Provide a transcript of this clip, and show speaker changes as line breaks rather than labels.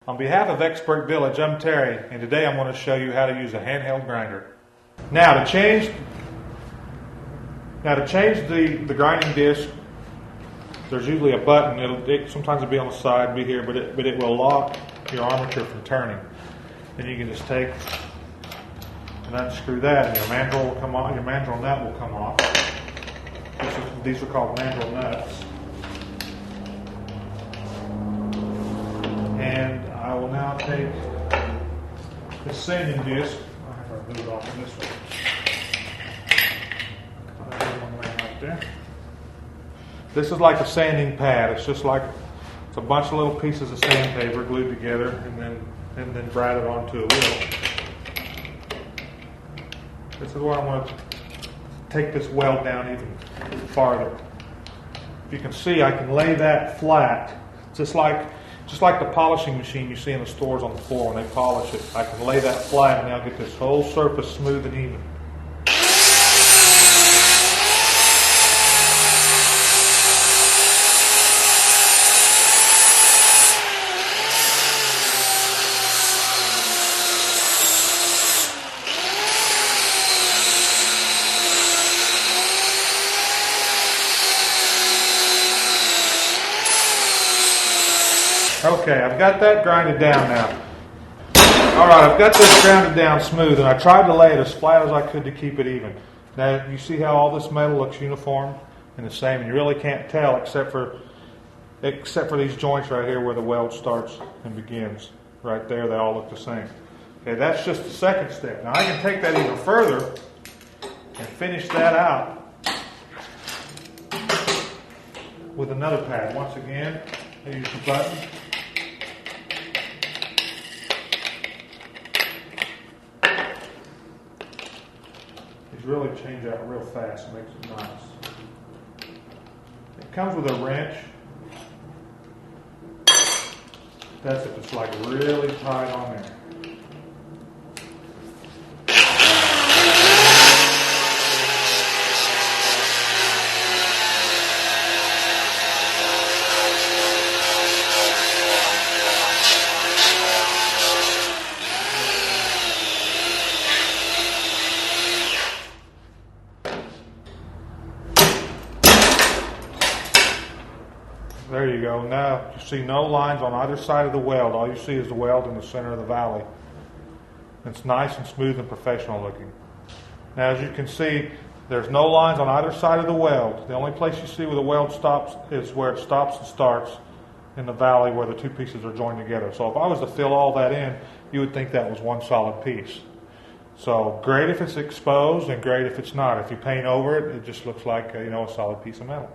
On behalf of Expert Village, I'm Terry, and today I'm going to show you how to use a handheld grinder. Now to change the grinding disc, there's usually a button. Sometimes it'll be on the side, be here, but it will lock your armature from turning. And you can just take and unscrew that, and your mandrel will come off. Your mandrel nut will come off. These are called mandrel nuts. And I will now take the sanding disc. I'll have to move it off in this one. I'll have one laying right there. This is like a sanding pad. It's just like it's a bunch of little pieces of sandpaper glued together and then braided onto a wheel. This is where I want to take this weld down even farther. If you can see, I can lay that flat, just like the polishing machine you see in the stores on the floor when they polish it. I can lay that flat and now get this whole surface smooth and even. Okay, I've got that grinded down now. Alright, I've got this grounded down smooth, and I tried to lay it as flat as I could to keep it even. Now, you see how all this metal looks uniform and the same, and you really can't tell except for these joints right here where the weld starts and begins. Right there, they all look the same. Okay, that's just the second step. Now, I can take that even further and finish that out with another pad. Once again, I use the button. Really change out real fast, makes it nice. It comes with a wrench. That's if it's like really tight on there. There you go. Now you see no lines on either side of the weld. All you see is the weld in the center of the valley. It's nice and smooth and professional looking. Now as you can see, there's no lines on either side of the weld. The only place you see where the weld stops is where it stops and starts in the valley where the two pieces are joined together. So if I was to fill all that in, you would think that was one solid piece. So great if it's exposed and great if it's not. If you paint over it, it just looks like a solid piece of metal.